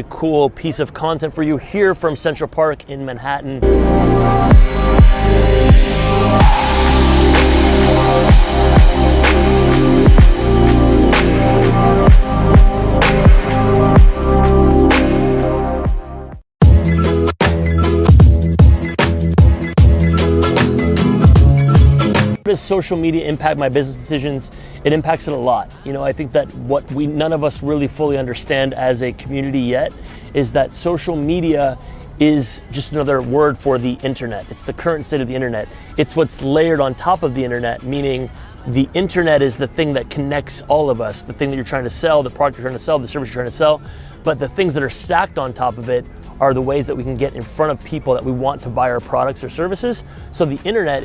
really cool piece of content for you here from Central Park in Manhattan. Does social media impact my business decisions? It impacts it a lot. You know, I think that what none of us really fully understand as a community yet is that social media is just another word for the internet. It's the current state of the internet. It's what's layered on top of the internet, meaning the internet is the thing that connects all of us, the thing that you're trying to sell, the product you're trying to sell, the service you're trying to sell. But the things that are stacked on top of it are the ways that we can get in front of people that we want to buy our products or services. So the internet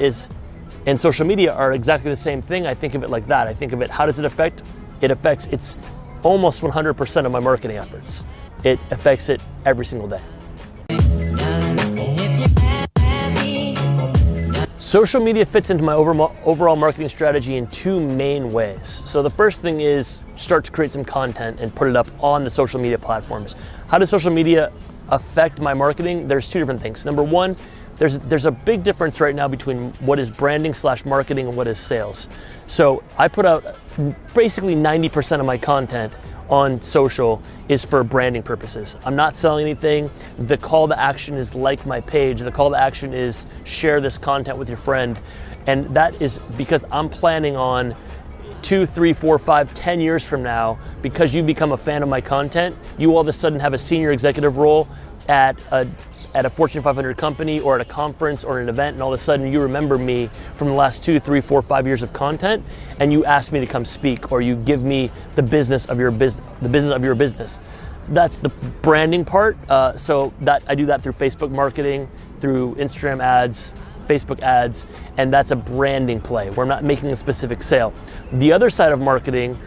and social media are exactly the same thing. I think of it like that. I think of it, how does it affect? It affects, it's almost 100% of my marketing efforts. It affects it every single day. Social media fits into my overall marketing strategy in two main ways. So the first thing is start to create some content and put it up on the social media platforms. How does social media affect my marketing? There's two different things. Number one, there's a big difference right now between what is branding / marketing and what is sales. So I put out basically 90% of my content on social is for branding purposes. I'm not selling anything. The call to action is like my page. The call to action is share this content with your friend. And that is because I'm planning on 2, 3, 4, 5, 10 years from now, because you become a fan of my content, you all of a sudden have a senior executive role at a Fortune 500 company or at a conference or an event, and all of a sudden you remember me from the last 2, 3, 4, 5 years of content, and you ask me to come speak, or you give me the business of your business. That's the branding part. So that I do that through Facebook marketing, through Instagram ads, Facebook ads, and that's a branding play. We're not making a specific sale. The other side of marketing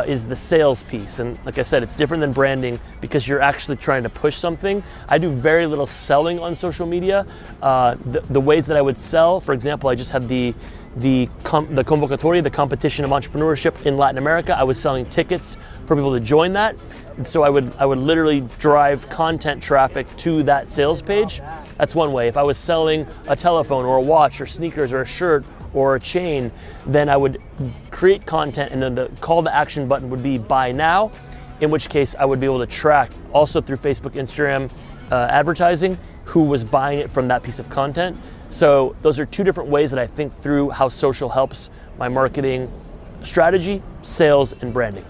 is the sales piece. And like I said, it's different than branding because you're actually trying to push something. I do very little selling on social media. The ways that I would sell, for example, I just had the Convocatoria, the competition of entrepreneurship in Latin America. I was selling tickets for people to join that. And so I would literally drive content traffic to that sales page. That's one way. If I was selling a telephone or a watch or sneakers or a shirt or a chain, then I would create content, and then the call to action button would be buy now, in which case I would be able to track also through Facebook, Instagram advertising who was buying it from that piece of content. So those are two different ways that I think through how social helps my marketing strategy, sales, and branding.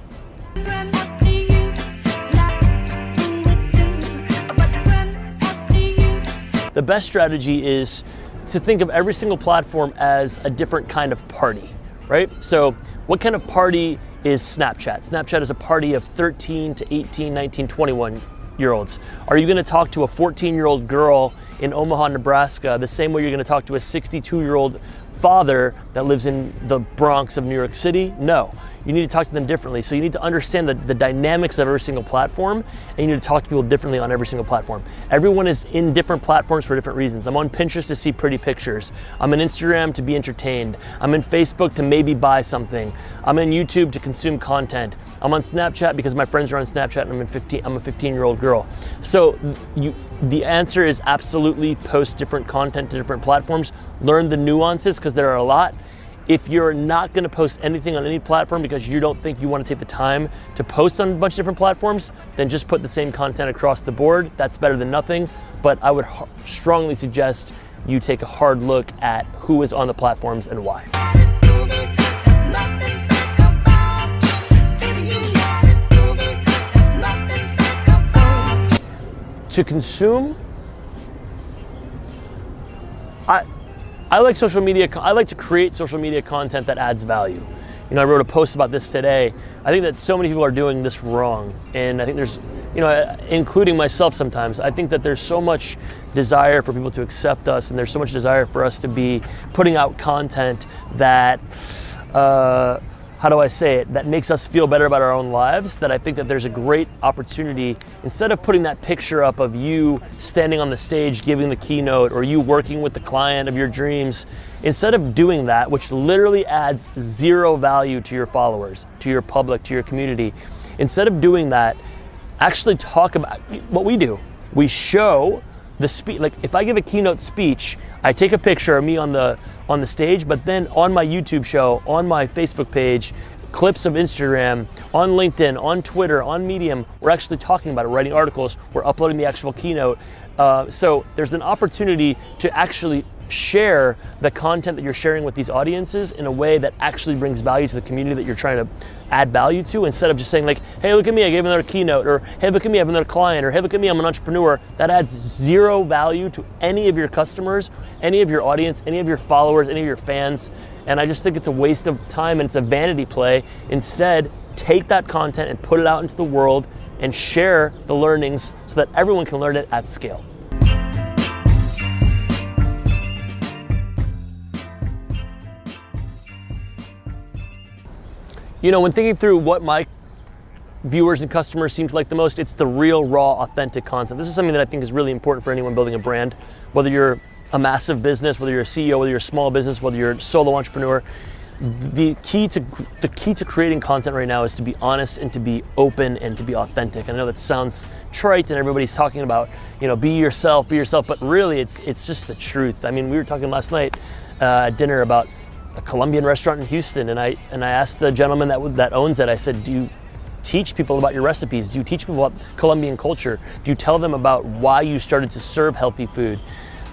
The best strategy is to think of every single platform as a different kind of party, right? So what kind of party is Snapchat? Snapchat is a party of 13 to 18, 19, 21-year-olds. Are you gonna talk to a 14-year-old girl in Omaha, Nebraska, the same way you're gonna talk to a 62-year-old father that lives in the Bronx of New York City? No. You need to talk to them differently. So you need to understand the dynamics of every single platform, and you need to talk to people differently on every single platform. Everyone is in different platforms for different reasons. I'm on Pinterest to see pretty pictures. I'm on Instagram to be entertained. I'm in Facebook to maybe buy something. I'm in YouTube to consume content. I'm on Snapchat because my friends are on Snapchat and I'm a 15-year-old girl. So the answer is absolutely post different content to different platforms. Learn the nuances because there are a lot. If you're not gonna post anything on any platform because you don't think you wanna take the time to post on a bunch of different platforms, then just put the same content across the board. That's better than nothing. But I would strongly suggest you take a hard look at who is on the platforms and why. To consume, I like social media. I like to create social media content that adds value. You know, I wrote a post about this today. I think that so many people are doing this wrong, and I think there's, you know, including myself sometimes. I think that there's so much desire for people to accept us, and there's so much desire for us to be putting out content that, how do I say it, that makes us feel better about our own lives, that I think that there's a great opportunity, instead of putting that picture up of you standing on the stage giving the keynote or you working with the client of your dreams, instead of doing that, which literally adds zero value to your followers, to your public, to your community, instead of doing that, actually talk about what we do. We show the speech. Like if I give a keynote speech, I take a picture of me on the stage, but then on my YouTube show, on my Facebook page, clips of Instagram, on LinkedIn, on Twitter, on Medium, we're actually talking about it, writing articles, we're uploading the actual keynote. So there's an opportunity to actually share the content that you're sharing with these audiences in a way that actually brings value to the community that you're trying to add value to, instead of just saying like, hey, look at me, I gave another keynote, or hey, look at me, I have another client, or hey, look at me, I'm an entrepreneur. That adds zero value to any of your customers, any of your audience, any of your followers, any of your fans. And I just think it's a waste of time and it's a vanity play. Instead, take that content and put it out into the world and share the learnings so that everyone can learn it at scale. You know, when thinking through what my viewers and customers seem to like the most, it's the real, raw, authentic content. This is something that I think is really important for anyone building a brand, whether you're a massive business, whether you're a CEO, whether you're a small business, whether you're a solo entrepreneur. The key to creating content right now is to be honest and to be open and to be authentic. I know that sounds trite and everybody's talking about, you know, be yourself, but really it's just the truth. I mean, we were talking last night at dinner about a Colombian restaurant in Houston, and I asked the gentleman that owns it, I said, do you teach people about your recipes? Do you teach people about Colombian culture? Do you tell them about why you started to serve healthy food?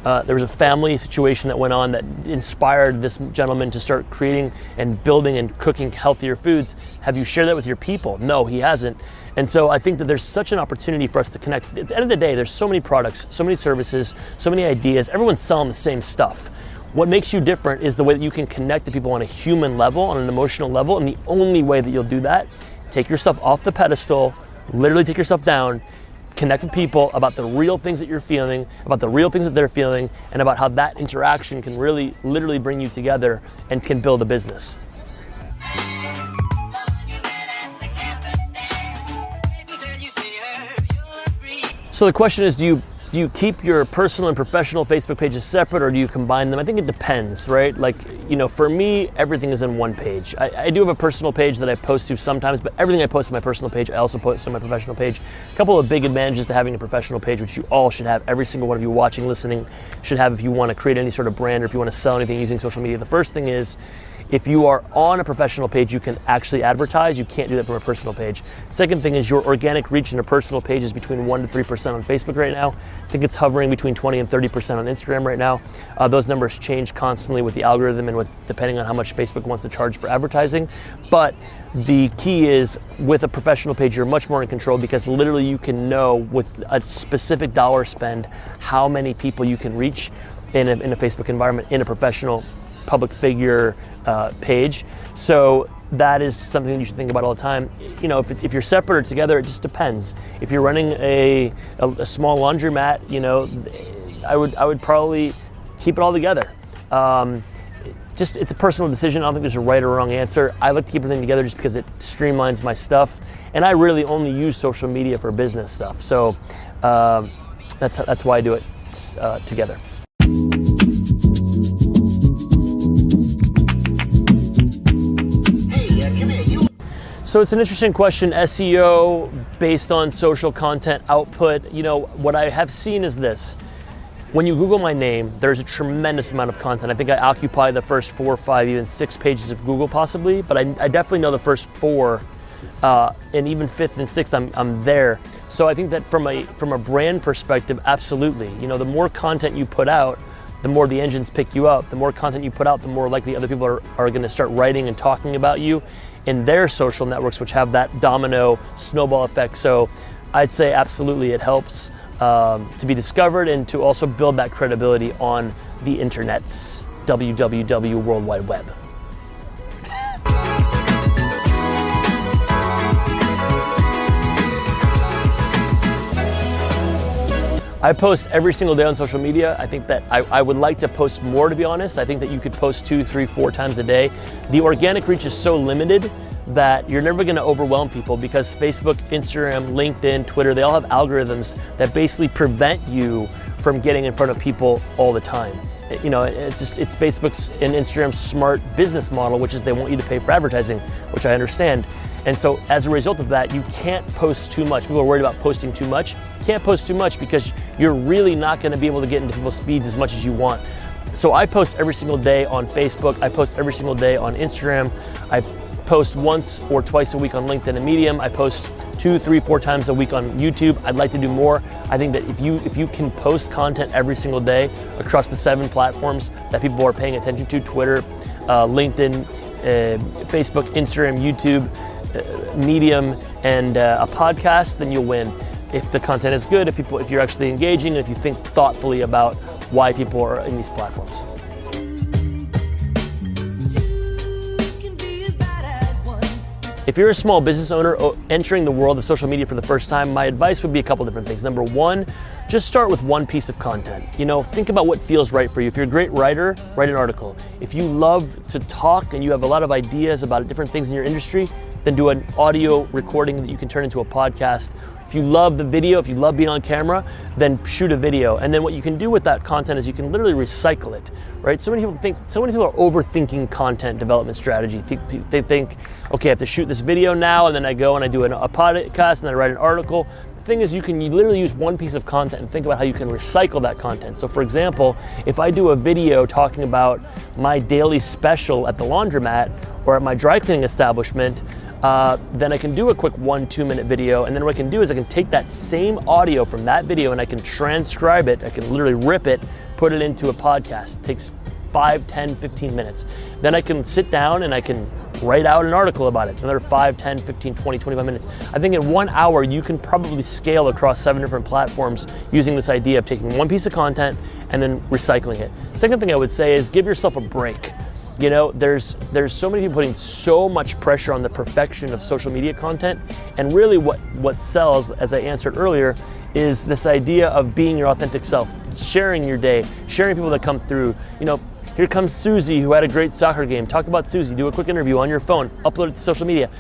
There was a family situation that went on that inspired this gentleman to start creating and building and cooking healthier foods. Have you shared that with your people? No, he hasn't. And so I think that there's such an opportunity for us to connect. At the end of the day, there's so many products, so many services, so many ideas. Everyone's selling the same stuff. What makes you different is the way that you can connect to people on a human level, on an emotional level, and the only way that you'll do that, take yourself off the pedestal, literally take yourself down, connect with people about the real things that you're feeling, about the real things that they're feeling, and about how that interaction can really, literally bring you together and can build a business. So the question is, do you keep your personal and professional Facebook pages separate, or do you combine them? I think it depends, right? Like, you know, for me, everything is in one page. I do have a personal page that I post to sometimes, but everything I post on my personal page, I also post on my professional page. A couple of big advantages to having a professional page, which you all should have, every single one of you watching, listening, should have if you want to create any sort of brand or if you want to sell anything using social media. The first thing is, if you are on a professional page, you can actually advertise. You can't do that from a personal page. Second thing is, your organic reach in a personal page is between 1% to 3% on Facebook right now. I think it's hovering between 20 and 30% on Instagram right now. Those numbers change constantly with the algorithm and with depending on how much Facebook wants to charge for advertising. But the key is, with a professional page, you're much more in control, because literally you can know with a specific dollar spend how many people you can reach in a Facebook environment in a professional public figure page. So that is something that you should think about all the time. You know, if you're separate or together, it just depends. If you're running a small laundromat, you know, I would probably keep it all together. It's a personal decision. I don't think there's a right or wrong answer. I like to keep everything together just because it streamlines my stuff, and I really only use social media for business stuff. So that's why I do it together. So it's an interesting question, SEO based on social content output. You know, what I have seen is this. When you Google my name, there's a tremendous amount of content. I think I occupy the first 4, 5, even 6 pages of Google possibly, but I definitely know the first 4, and even 5th and 6th, I'm there. So I think that from a brand perspective, absolutely. You know, the more content you put out, the more the engines pick you up. The more content you put out, the more likely other people are gonna start writing and talking about you in their social networks, which have that domino snowball effect. So I'd say absolutely it helps to be discovered and to also build that credibility on the internet's www World Wide Web. I post every single day on social media. I think that I would like to post more, to be honest. I think that you could post 2, 3, 4 times a day. The organic reach is so limited that you're never gonna overwhelm people, because Facebook, Instagram, LinkedIn, Twitter, they all have algorithms that basically prevent you from getting in front of people all the time. You know, it's Facebook's and Instagram's smart business model, which is they want you to pay for advertising, which I understand. And so as a result of that, you can't post too much. People are worried about posting too much. You can't post too much because you're really not going to be able to get into people's feeds as much as you want. So I post every single day on Facebook. I post every single day on Instagram. I post once or twice a week on LinkedIn and Medium. I post 2, 3, 4 times a week on YouTube. I'd like to do more. I think that if you can post content every single day across the 7 platforms that people are paying attention to, Twitter, LinkedIn, Facebook, Instagram, YouTube, Medium, and a podcast, then you'll win. If the content is good, if you're actually engaging, and if you think thoughtfully about why people are in these platforms. If you're a small business owner entering the world of social media for the first time, my advice would be a couple different things. Number one, just start with one piece of content. Think about what feels right for you. If you're a great writer, write an article. If you love to talk and you have a lot of ideas about different things in your industry, then do an audio recording that you can turn into a podcast. If you love the video, if you love being on camera, then shoot a video. And then what you can do with that content is you can literally recycle it, right? So many people are overthinking content development strategy. They think, okay, I have to shoot this video now, and then I go and I do a podcast, and then I write an article. The thing is, you literally use one piece of content and think about how you can recycle that content. So for example, if I do a video talking about my daily special at the laundromat or at my dry cleaning establishment, then I can do a quick 1-2 minute video, and then what I can do is I can take that same audio from that video and I can transcribe it. I can literally rip it, put it into a podcast. It takes 5, 10, 15 minutes. Then I can sit down and I can write out an article about it, another 5, 10, 15, 20, 25 minutes. I think in 1 hour, you can probably scale across 7 different platforms using this idea of taking one piece of content and then recycling it. Second thing I would say is give yourself a break. There's so many people putting so much pressure on the perfection of social media content, and really what sells, as I answered earlier, is this idea of being your authentic self, sharing your day, sharing people that come through. Here comes Susie, who had a great soccer game. Talk about Susie, do a quick interview on your phone, upload it to social media.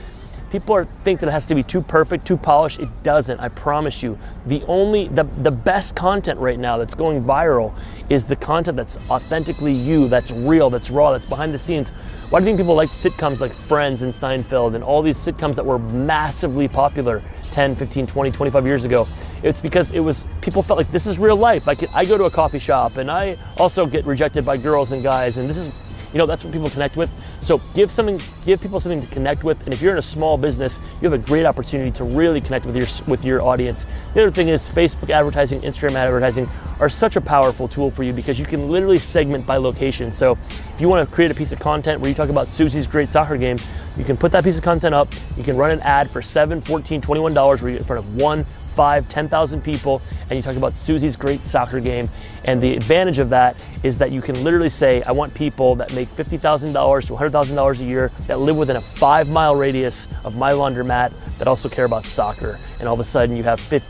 People think that it has to be too perfect, too polished. It doesn't, I promise you. The best content right now that's going viral is the content that's authentically you, that's real, that's raw, that's behind the scenes. Why do you think people like sitcoms like Friends and Seinfeld and all these sitcoms that were massively popular 10, 15, 20, 25 years ago? It's because people felt like this is real life. I go to a coffee shop and I also get rejected by girls and guys, and this is, that's what people connect with. So give people something to connect with. And if you're in a small business, you have a great opportunity to really connect with your audience. The other thing is Facebook advertising, Instagram advertising are such a powerful tool for you because you can literally segment by location. So if you want to create a piece of content where you talk about Susie's great soccer game, you can put that piece of content up. You can run an ad for $7, $14, $21 where you're in front of 1, 5, 10,000 people, and you talk about Susie's great soccer game. And the advantage of that is that you can literally say, I want people that make $50,000 to $100,000 a year that live within a 5-mile radius of my laundromat that also care about soccer. And all of a sudden you have 50